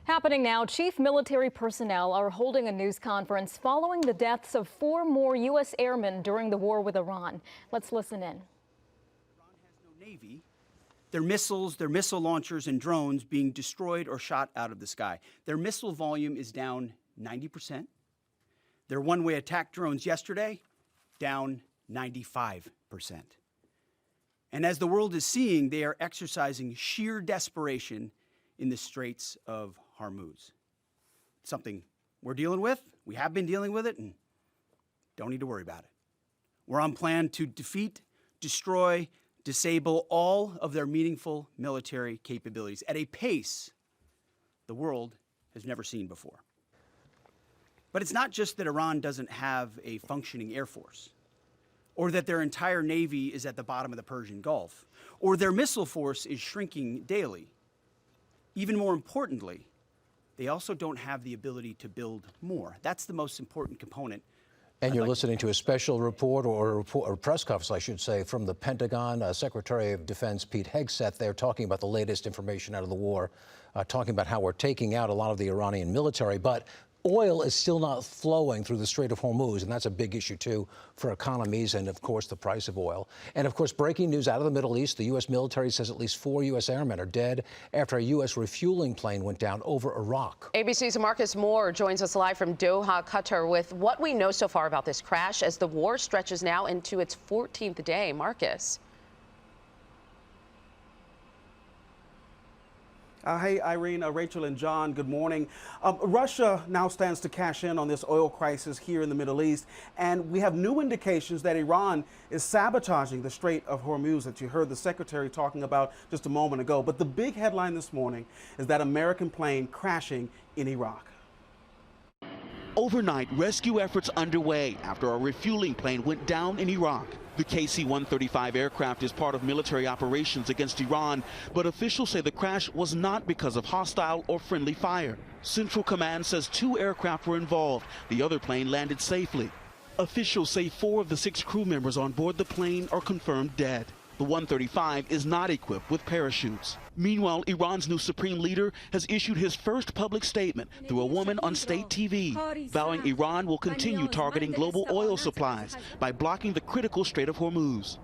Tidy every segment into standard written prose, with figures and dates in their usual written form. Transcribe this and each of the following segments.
Happening now, chief military personnel are holding a news conference following the deaths of 4 more U.S. airmen during the war with Iran. Let's listen in. Iran has no navy. Their missiles, their missile launchers and drones being destroyed or shot out of the sky. Their missile volume is down 90%. Their one-way attack drones yesterday, down 95%. And as the world is seeing, they are exercising sheer desperation in the Straits of Hormuz. Something we're dealing with, we have been dealing with it, and don't need to worry about it. We're on plan to defeat, destroy, disable all of their meaningful military capabilities at a pace the world has never seen before. But it's not just that Iran doesn't have a functioning air force, or that their entire navy is at the bottom of the Persian Gulf, or their missile force is shrinking daily. Even more importantly, they also don't have the ability to build more. That's the most important component. And you're listening to a special report or press conference, I should say, from the Pentagon. Secretary of Defense Pete Hegseth there talking about the latest information out of the war, talking about how we're taking out a lot of the Iranian military. But oil is still not flowing through the Strait of Hormuz, and that's a big issue, too, for economies and, of course, the price of oil. And, of course, breaking news out of the Middle East, the U.S. military says at least 4 U.S. airmen are dead after a U.S. refueling plane went down over Iraq. ABC's Marcus Moore joins us live from Doha, Qatar, with what we know so far about this crash as the war stretches now into its 14th day. Marcus. Hey, Irene, Rachel, and John, good morning. Russia now stands to cash in on this oil crisis here in the Middle East, and we have new indications that Iran is sabotaging the Strait of Hormuz that you heard the secretary talking about just a moment ago. But the big headline this morning is that American plane crashing in Iraq. Overnight, rescue efforts underway after a refueling plane went down in Iraq. The KC-135 aircraft is part of military operations against Iran, but officials say the crash was not because of hostile or friendly fire. Central Command says 2 aircraft were involved. The other plane landed safely. Officials say 4 of the 6 crew members on board the plane are confirmed dead. The 135 is not equipped with parachutes. Meanwhile, Iran's new supreme leader has issued his first public statement through a woman on state TV, vowing Iran will continue targeting global oil supplies by blocking the critical Strait of Hormuz.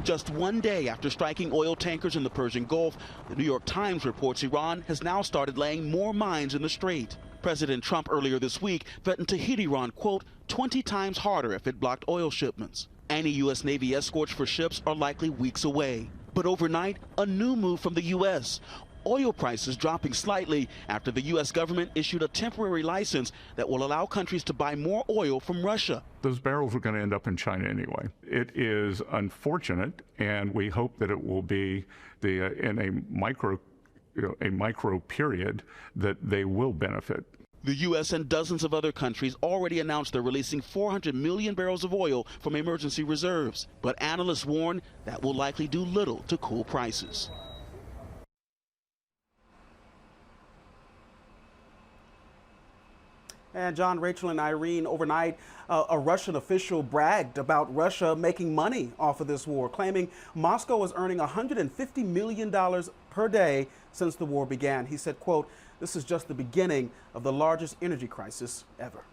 Just one day after striking oil tankers in the Persian Gulf, the New York Times reports Iran has now started laying more mines in the strait. President Trump earlier this week threatened to hit Iran, quote, 20 times harder if it blocked oil shipments. Any U.S. Navy escorts for ships are likely weeks away. But overnight, a new move from the U.S. Oil prices dropping slightly after the U.S. government issued a temporary license that will allow countries to buy more oil from Russia. Those barrels are going to end up in China anyway. It is unfortunate, and we hope that it will be in a micro period that they will benefit. The U.S. and dozens of other countries already announced they're releasing 400 million barrels of oil from emergency reserves. But analysts warn that will likely do little to cool prices. And John, Rachel, and Irene, overnight, a Russian official bragged about Russia making money off of this war, claiming Moscow is earning $150 million per day since the war began. He said, quote, "This is just the beginning of the largest energy crisis ever."